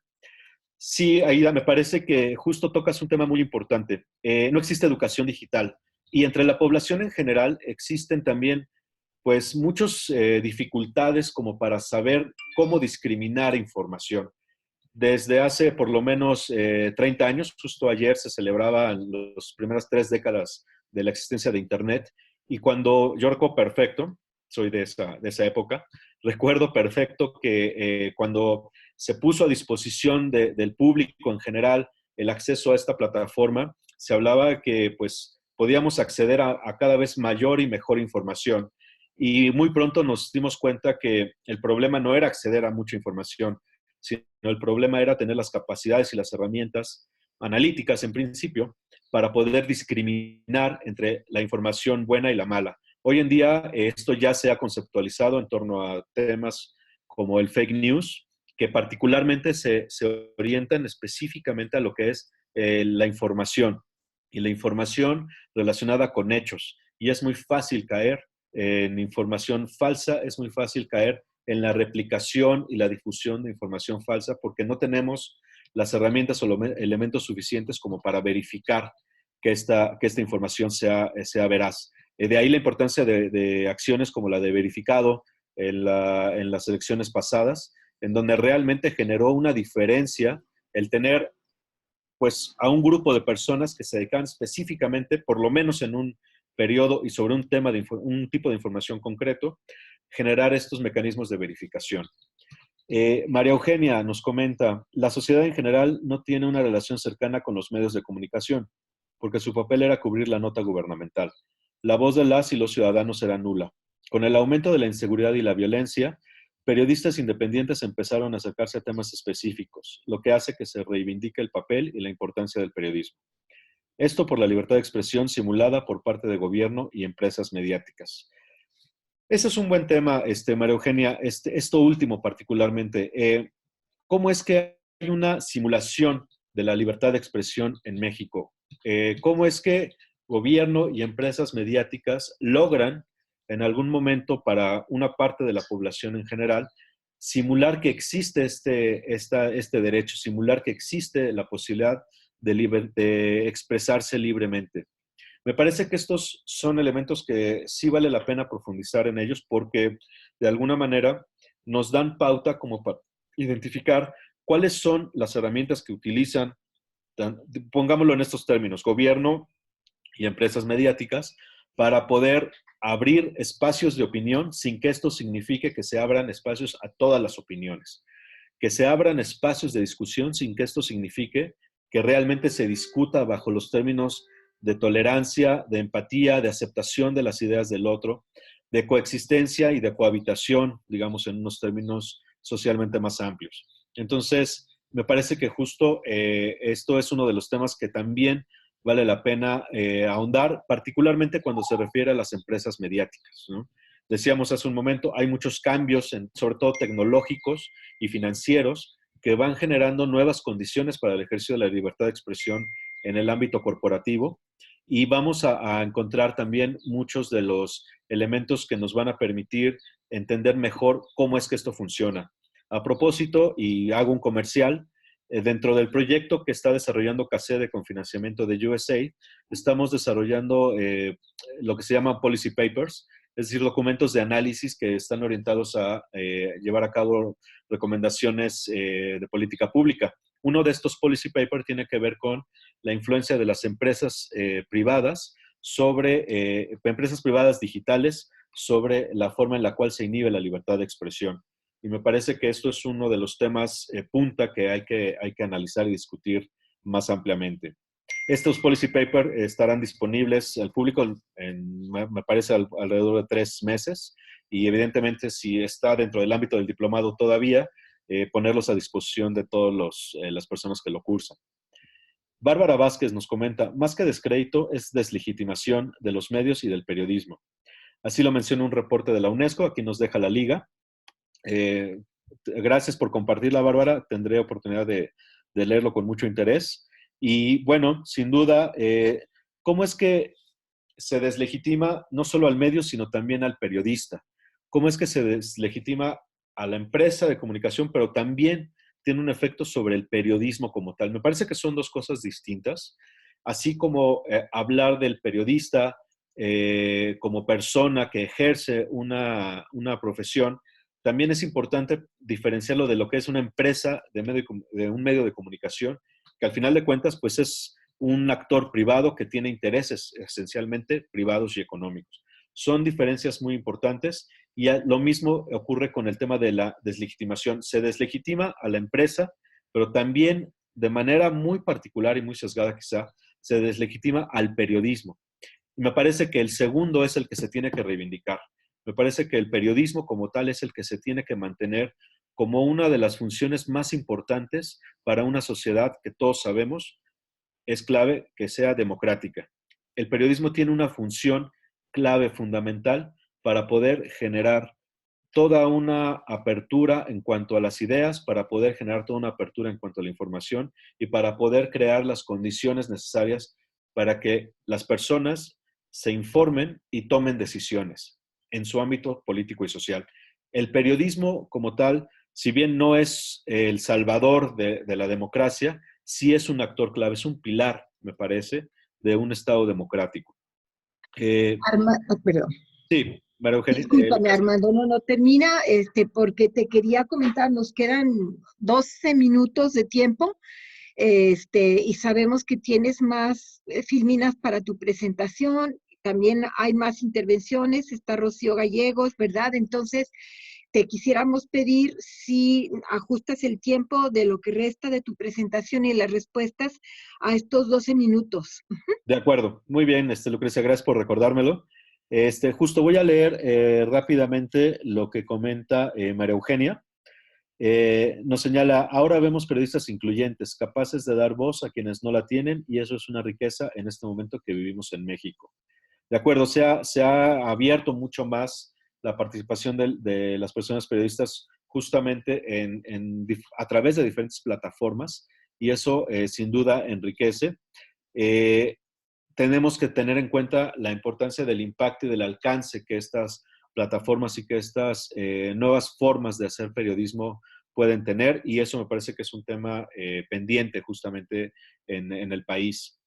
Sí, Aida, me parece que justo tocas un tema muy importante. No existe educación digital y entre la población en general existen también pues muchas dificultades como para saber cómo discriminar información. Desde hace por lo menos 30 años, justo ayer se celebraban las primeras 3 décadas de la existencia de Internet y cuando yo recuerdo perfecto, soy de esa época, recuerdo perfecto que cuando se puso a disposición del público en general el acceso a esta plataforma, se hablaba que pues podíamos acceder a cada vez mayor y mejor información. Y muy pronto nos dimos cuenta que el problema no era acceder a mucha información, sino el problema era tener las capacidades y las herramientas analíticas en principio para poder discriminar entre la información buena y la mala. Hoy en día esto ya se ha conceptualizado en torno a temas como el fake news, que particularmente se orientan específicamente a lo que es la información y la información relacionada con hechos. Y es muy fácil caer en información falsa, es muy fácil caer en la replicación y la difusión de información falsa porque no tenemos las herramientas o los elementos suficientes como para verificar que esta información sea veraz. De ahí la importancia de acciones como la de verificado en las elecciones pasadas, en donde realmente generó una diferencia el tener pues a un grupo de personas que se dedican específicamente, por lo menos en un periodo y sobre un tema un tipo de información concreto, generar estos mecanismos de verificación. María Eugenia nos comenta, la sociedad en general no tiene una relación cercana con los medios de comunicación, porque su papel era cubrir la nota gubernamental. La voz de las y los ciudadanos era nula. Con el aumento de la inseguridad y la violencia, periodistas independientes empezaron a acercarse a temas específicos, lo que hace que se reivindique el papel y la importancia del periodismo. Esto por la libertad de expresión simulada por parte de gobierno y empresas mediáticas. Ese es un buen tema, María Eugenia, esto último particularmente. ¿Cómo es que hay una simulación de la libertad de expresión en México? ¿Cómo es que gobierno y empresas mediáticas logran en algún momento para una parte de la población en general simular que existe este derecho, simular que existe la posibilidad de expresarse libremente? Me parece que estos son elementos que sí vale la pena profundizar en ellos porque de alguna manera nos dan pauta como para identificar cuáles son las herramientas que utilizan, pongámoslo en estos términos, gobierno y empresas mediáticas para poder abrir espacios de opinión sin que esto signifique que se abran espacios a todas las opiniones, que se abran espacios de discusión sin que esto signifique que realmente se discuta bajo los términos de tolerancia, de empatía, de aceptación de las ideas del otro, de coexistencia y de cohabitación, digamos en unos términos socialmente más amplios. Entonces, me parece que justo esto es uno de los temas que también vale la pena ahondar, particularmente cuando se refiere a las empresas mediáticas, ¿no? Decíamos hace un momento, hay muchos cambios, sobre todo tecnológicos y financieros, que van generando nuevas condiciones para el ejercicio de la libertad de expresión en el ámbito corporativo, y vamos a encontrar también muchos de los elementos que nos van a permitir entender mejor cómo es que esto funciona. A propósito, y hago un comercial, dentro del proyecto que está desarrollando CACEDE con financiamiento de USAID, estamos desarrollando lo que se llama policy papers, es decir, documentos de análisis que están orientados a llevar a cabo recomendaciones de política pública. Uno de estos policy papers tiene que ver con la influencia de las empresas privadas empresas privadas digitales sobre la forma en la cual se inhibe la libertad de expresión. Y me parece que esto es uno de los temas punta que hay que analizar y discutir más ampliamente. Estos policy papers estarán disponibles al público me parece, alrededor de 3 meses, y evidentemente si está dentro del ámbito del diplomado todavía, ponerlos a disposición de todas las personas que lo cursan. Bárbara Vázquez nos comenta, más que descrédito es deslegitimación de los medios y del periodismo. Así lo menciona un reporte de la UNESCO, aquí nos deja la liga. Gracias por compartirla, Bárbara. Tendré oportunidad de leerlo con mucho interés. Y bueno, sin duda, ¿cómo es que se deslegitima no solo al medio, sino también al periodista? ¿Cómo es que se deslegitima a la empresa de comunicación, pero también tiene un efecto sobre el periodismo como tal? Me parece que son dos cosas distintas. Así como hablar del periodista como persona que ejerce una profesión, también es importante diferenciarlo de lo que es una empresa de un medio de comunicación, que al final de cuentas pues es un actor privado que tiene intereses esencialmente privados y económicos. Son diferencias muy importantes, y lo mismo ocurre con el tema de la deslegitimación. Se deslegitima a la empresa, pero también de manera muy particular y muy sesgada quizá, se deslegitima al periodismo. Y me parece que el segundo es el que se tiene que reivindicar. Me parece que el periodismo como tal es el que se tiene que mantener como una de las funciones más importantes para una sociedad que todos sabemos es clave que sea democrática. El periodismo tiene una función clave, fundamental, para poder generar toda una apertura en cuanto a las ideas, para poder generar toda una apertura en cuanto a la información y para poder crear las condiciones necesarias para que las personas se informen y tomen decisiones en su ámbito político y social. El periodismo como tal, si bien no es el salvador de la democracia, sí es un actor clave, es un pilar, me parece, de un Estado democrático. Perdón. Sí, María Eugenia. Discúlpame, Armando, no termina, porque te quería comentar, nos quedan 12 minutos de tiempo, y sabemos que tienes más filminas para tu presentación, también hay más intervenciones, está Rocío Gallegos, ¿verdad? Entonces, te quisiéramos pedir si ajustas el tiempo de lo que resta de tu presentación y las respuestas a estos 12 minutos. De acuerdo, muy bien, Lucrecia, gracias por recordármelo. Justo voy a leer rápidamente lo que comenta María Eugenia. Nos señala, ahora vemos periodistas incluyentes, capaces de dar voz a quienes no la tienen, y eso es una riqueza en este momento que vivimos en México. De acuerdo, se ha abierto mucho más la participación de las personas periodistas justamente a través de diferentes plataformas, y eso sin duda enriquece. Tenemos que tener en cuenta la importancia del impacto y del alcance que estas plataformas y que estas nuevas formas de hacer periodismo pueden tener, y eso me parece que es un tema pendiente justamente en el país.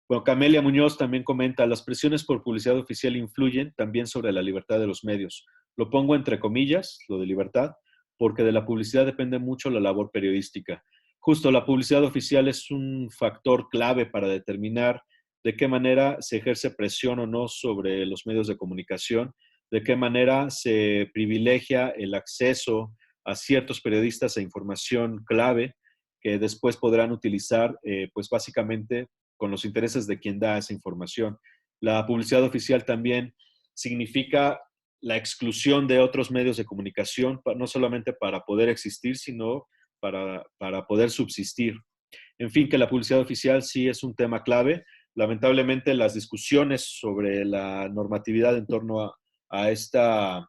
Bueno, Camelia Muñoz también comenta, las presiones por publicidad oficial influyen también sobre la libertad de los medios. Lo pongo entre comillas, lo de libertad, porque de la publicidad depende mucho la labor periodística. Justo, la publicidad oficial es un factor clave para determinar de qué manera se ejerce presión o no sobre los medios de comunicación, de qué manera se privilegia el acceso a ciertos periodistas a información clave que después podrán utilizar, pues básicamente con los intereses de quien da esa información. La publicidad oficial también significa la exclusión de otros medios de comunicación, no solamente para poder existir, sino para poder subsistir. En fin, que la publicidad oficial sí es un tema clave. Lamentablemente, las discusiones sobre la normatividad en torno a esta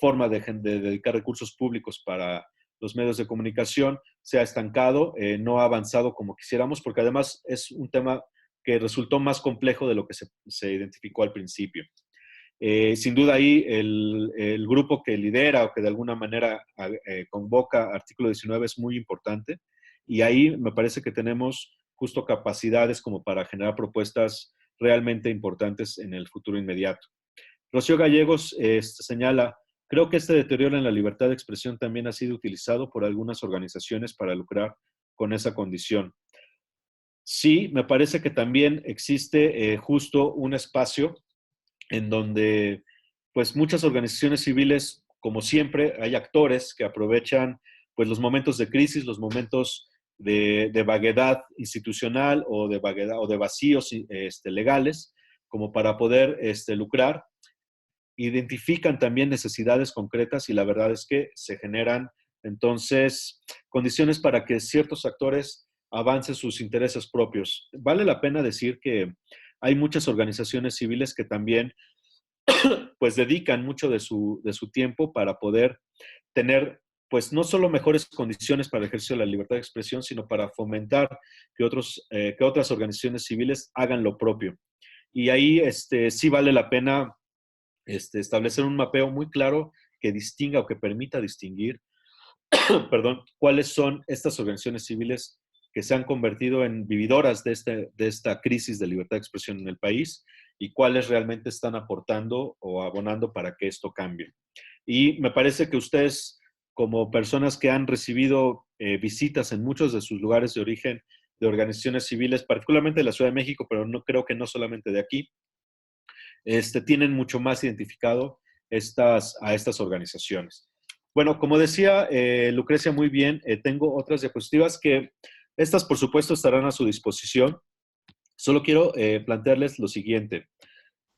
forma de dedicar recursos públicos para los medios de comunicación se ha estancado, no ha avanzado como quisiéramos, porque además es un tema que resultó más complejo de lo que se identificó al principio. Sin duda ahí el grupo que lidera o que de alguna manera convoca Artículo 19 es muy importante, y ahí me parece que tenemos justo capacidades como para generar propuestas realmente importantes en el futuro inmediato. Rocío Gallegos señala: creo que este deterioro en la libertad de expresión también ha sido utilizado por algunas organizaciones para lucrar con esa condición. Sí, me parece que también existe justo un espacio en donde pues muchas organizaciones civiles, como siempre, hay actores que aprovechan pues los momentos de crisis, los momentos de vaguedad institucional o de vaguedad o de vacíos legales, como para poder lucrar. Identifican también necesidades concretas y la verdad es que se generan entonces condiciones para que ciertos actores avancen sus intereses propios. Vale la pena decir que hay muchas organizaciones civiles que también pues dedican mucho de su tiempo para poder tener pues no solo mejores condiciones para el ejercicio de la libertad de expresión, sino para fomentar que otras organizaciones civiles hagan lo propio. Y ahí sí vale la pena establecer un mapeo muy claro que distinga o que permita distinguir, perdón, cuáles son estas organizaciones civiles que se han convertido en vividoras de esta crisis de libertad de expresión en el país y cuáles realmente están aportando o abonando para que esto cambie. Y me parece que ustedes, como personas que han recibido visitas en muchos de sus lugares de origen de organizaciones civiles, particularmente de la Ciudad de México, pero no creo que no solamente de aquí, tienen mucho más identificado a estas organizaciones. Bueno, como decía Lucrecia muy bien, tengo otras diapositivas que estas, por supuesto, estarán a su disposición. Solo quiero plantearles lo siguiente.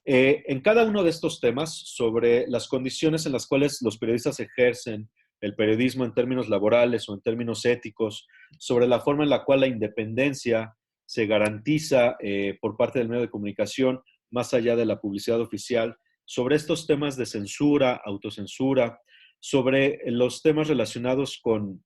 En cada uno de estos temas, sobre las condiciones en las cuales los periodistas ejercen el periodismo en términos laborales o en términos éticos, sobre la forma en la cual la independencia se garantiza por parte del medio de comunicación, más allá de la publicidad oficial, sobre estos temas de censura, autocensura, sobre los temas relacionados con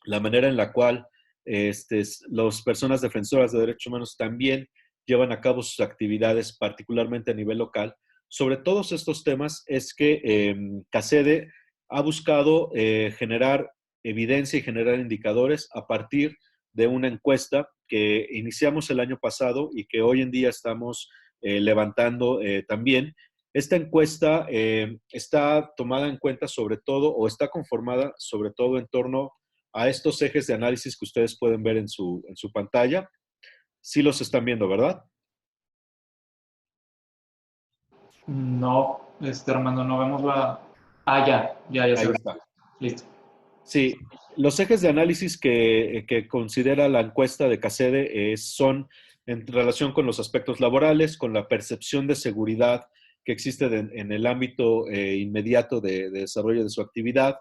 la manera en la cual las personas defensoras de derechos humanos también llevan a cabo sus actividades, particularmente a nivel local. Sobre todos estos temas es que CACEDE ha buscado generar evidencia y generar indicadores a partir de una encuesta que iniciamos el año pasado y que hoy en día estamos levantando también. Esta encuesta está tomada en cuenta sobre todo, o está conformada sobre todo en torno a estos ejes de análisis que ustedes pueden ver en su pantalla. Sí los están viendo, ¿verdad? No, Armando, no vemos la... Ah, ya se Ahí ve. está. Listo. Sí, los ejes de análisis que considera la encuesta de CACEDE son en relación con los aspectos laborales, con la percepción de seguridad que existe en el ámbito inmediato de desarrollo de su actividad,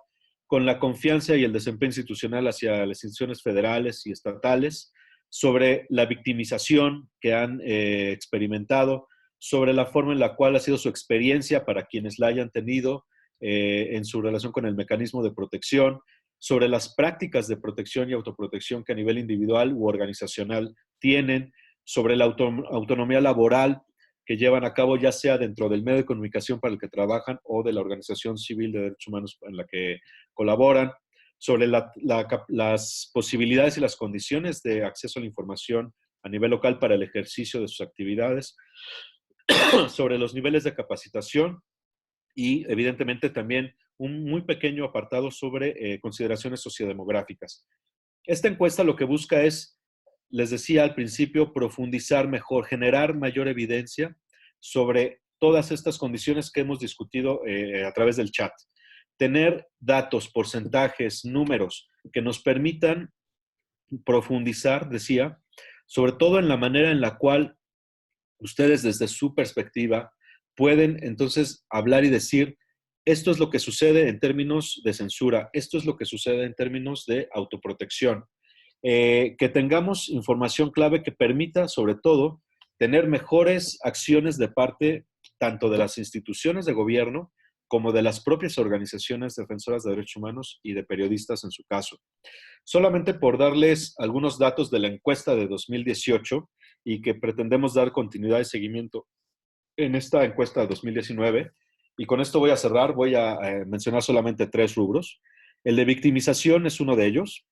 con la confianza y el desempeño institucional hacia las instituciones federales y estatales, sobre la victimización que han experimentado, sobre la forma en la cual ha sido su experiencia para quienes la hayan tenido en su relación con el mecanismo de protección, sobre las prácticas de protección y autoprotección que a nivel individual u organizacional tienen, sobre la autonomía laboral que llevan a cabo ya sea dentro del medio de comunicación para el que trabajan o de la organización civil de derechos humanos en la que colaboran, sobre las posibilidades y las condiciones de acceso a la información a nivel local para el ejercicio de sus actividades, sobre los niveles de capacitación y evidentemente también un muy pequeño apartado sobre consideraciones sociodemográficas. Esta encuesta lo que busca es, les decía al principio, profundizar mejor, generar mayor evidencia sobre todas estas condiciones que hemos discutido a través del chat. Tener datos, porcentajes, números que nos permitan profundizar, decía, sobre todo en la manera en la cual ustedes desde su perspectiva pueden entonces hablar y decir, esto es lo que sucede en términos de censura, esto es lo que sucede en términos de autoprotección. Que tengamos información clave que permita, sobre todo, tener mejores acciones de parte tanto de las instituciones de gobierno como de las propias organizaciones defensoras de derechos humanos y de periodistas en su caso. Solamente por darles algunos datos de la encuesta de 2018 y que pretendemos dar continuidad y seguimiento en esta encuesta de 2019, y con esto voy a cerrar, voy a mencionar solamente 3 rubros. El de victimización es uno de ellos.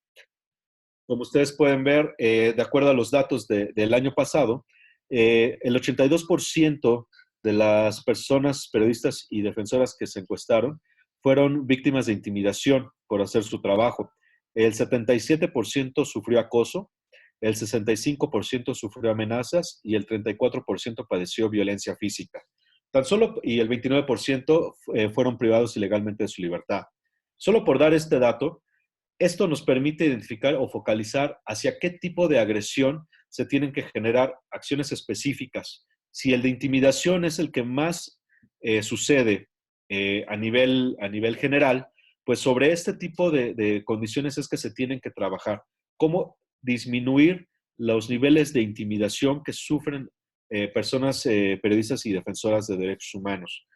Como ustedes pueden ver, de acuerdo a los datos del año pasado, el 82% de las personas periodistas y defensoras que se encuestaron fueron víctimas de intimidación por hacer su trabajo. El 77% sufrió acoso, el 65% sufrió amenazas y el 34% padeció violencia física. Tan solo, y el 29% fueron privados ilegalmente de su libertad. Solo por dar este dato, esto nos permite identificar o focalizar hacia qué tipo de agresión se tienen que generar acciones específicas. Si el de intimidación es el que más sucede a nivel general, pues sobre este tipo de condiciones es que se tienen que trabajar. ¿Cómo disminuir los niveles de intimidación que sufren personas periodistas y defensoras de derechos humanos?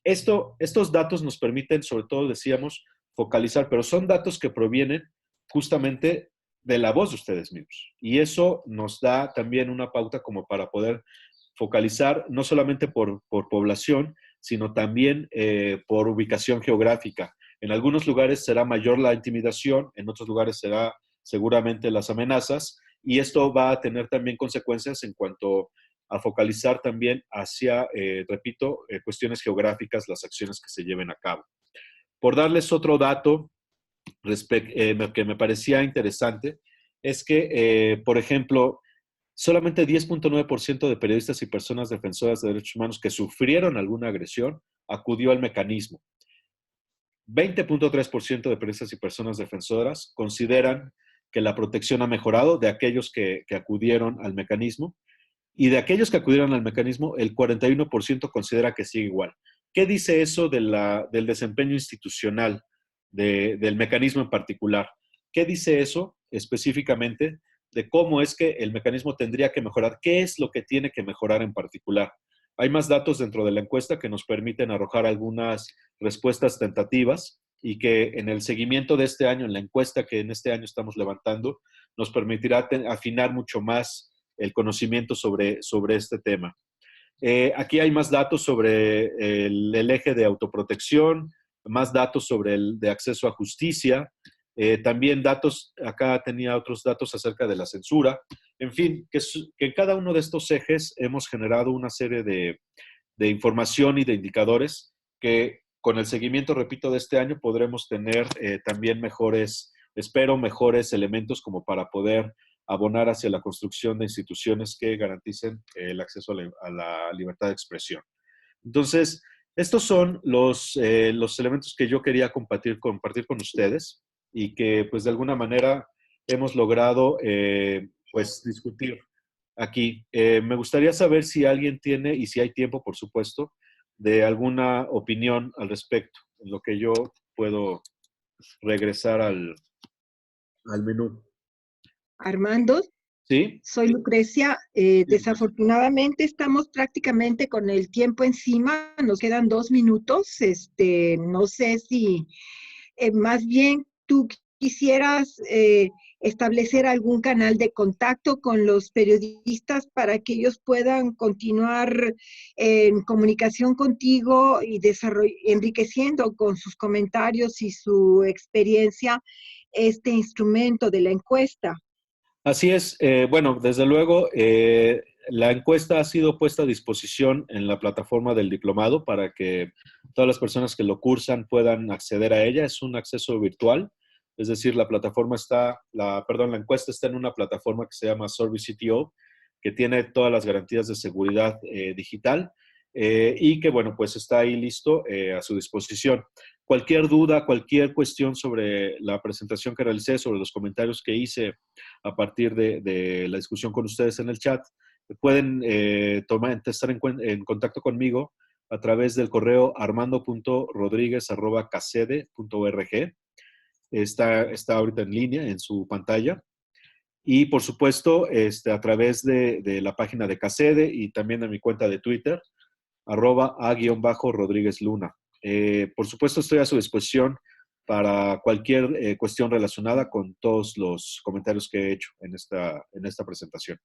Estos datos nos permiten, sobre todo, decíamos, focalizar, pero son datos que provienen justamente de la voz de ustedes mismos. Y eso nos da también una pauta como para poder focalizar no solamente por población, sino también por ubicación geográfica. En algunos lugares será mayor la intimidación, en otros lugares será seguramente las amenazas, y esto va a tener también consecuencias en cuanto a focalizar también hacia, repito, cuestiones geográficas, las acciones que se lleven a cabo. Por darles otro dato que me parecía interesante, es que, por ejemplo, solamente 10.9% de periodistas y personas defensoras de derechos humanos que sufrieron alguna agresión acudió al mecanismo. 20.3% de periodistas y personas defensoras consideran que la protección ha mejorado de aquellos que acudieron al mecanismo, y de aquellos que acudieron al mecanismo, el 41% considera que sigue igual. ¿Qué dice eso del desempeño institucional del mecanismo en particular? ¿Qué dice eso específicamente de cómo es que el mecanismo tendría que mejorar? ¿Qué es lo que tiene que mejorar en particular? Hay más datos dentro de la encuesta que nos permiten arrojar algunas respuestas tentativas y que en el seguimiento de este año, en la encuesta que en este año estamos levantando, nos permitirá afinar mucho más el conocimiento sobre este tema. Aquí hay más datos sobre el eje de autoprotección, más datos sobre el de acceso a justicia, también datos, acá tenía otros datos acerca de la censura. En fin, que en cada uno de estos ejes hemos generado una serie de información y de indicadores que con el seguimiento, repito, de este año podremos tener también mejores elementos como para poder abonar hacia la construcción de instituciones que garanticen el acceso a la libertad de expresión. Entonces, estos son los elementos que yo quería compartir con ustedes y que, pues, de alguna manera hemos logrado, pues, discutir aquí. Me gustaría saber si alguien tiene, y si hay tiempo, por supuesto, de alguna opinión al respecto, en lo que yo puedo regresar al menú. Armando, ¿Sí? soy Lucrecia. Desafortunadamente estamos prácticamente con el tiempo encima, nos quedan 2 minutos. No sé si más bien tú quisieras establecer algún canal de contacto con los periodistas para que ellos puedan continuar en comunicación contigo y enriqueciendo con sus comentarios y su experiencia este instrumento de la encuesta. Así es. Bueno, desde luego, la encuesta ha sido puesta a disposición en la plataforma del diplomado para que todas las personas que lo cursan puedan acceder a ella. Es un acceso virtual, es decir, la encuesta está en una plataforma que se llama Service CTO, que tiene todas las garantías de seguridad digital y que, bueno, pues está ahí listo a su disposición. Cualquier duda, cualquier cuestión sobre la presentación que realicé, sobre los comentarios que hice a partir de la discusión con ustedes en el chat, pueden estar en contacto conmigo a través del correo armando.rodriguez@cacede.org. Está ahorita en línea en su pantalla. Y por supuesto, a través de la página de CACEDE y también de mi cuenta de Twitter, @a_Rodríguez Luna. Por supuesto, estoy a su disposición para cualquier cuestión relacionada con todos los comentarios que he hecho en esta presentación.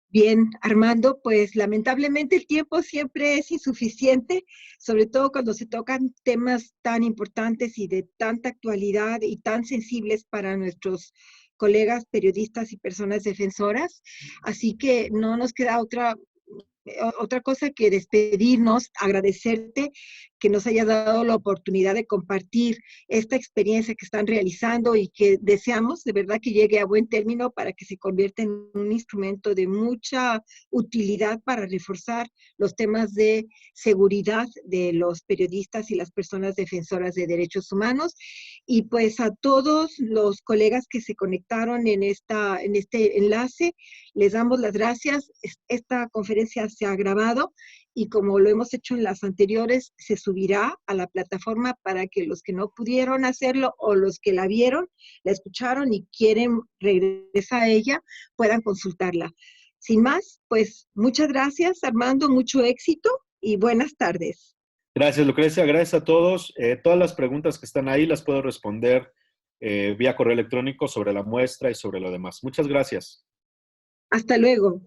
Bien, Armando, pues lamentablemente el tiempo siempre es insuficiente, sobre todo cuando se tocan temas tan importantes y de tanta actualidad y tan sensibles para nuestros colegas periodistas y personas defensoras. Así que no nos queda otra cosa que despedirnos, agradecerte que nos hayas dado la oportunidad de compartir esta experiencia que están realizando y que deseamos de verdad que llegue a buen término para que se convierta en un instrumento de mucha utilidad para reforzar los temas de seguridad de los periodistas y las personas defensoras de derechos humanos. Y pues a todos los colegas que se conectaron en este enlace, les damos las gracias. Esta conferencia se ha grabado y como lo hemos hecho en las anteriores, se subirá a la plataforma para que los que no pudieron hacerlo o los que la vieron, la escucharon y quieren regresar a ella, puedan consultarla. Sin más, pues muchas gracias, Armando, mucho éxito y buenas tardes. Gracias, Lucrecia. Gracias a todos. Todas las preguntas que están ahí las puedo responder vía correo electrónico sobre la muestra y sobre lo demás. Muchas gracias. Hasta luego.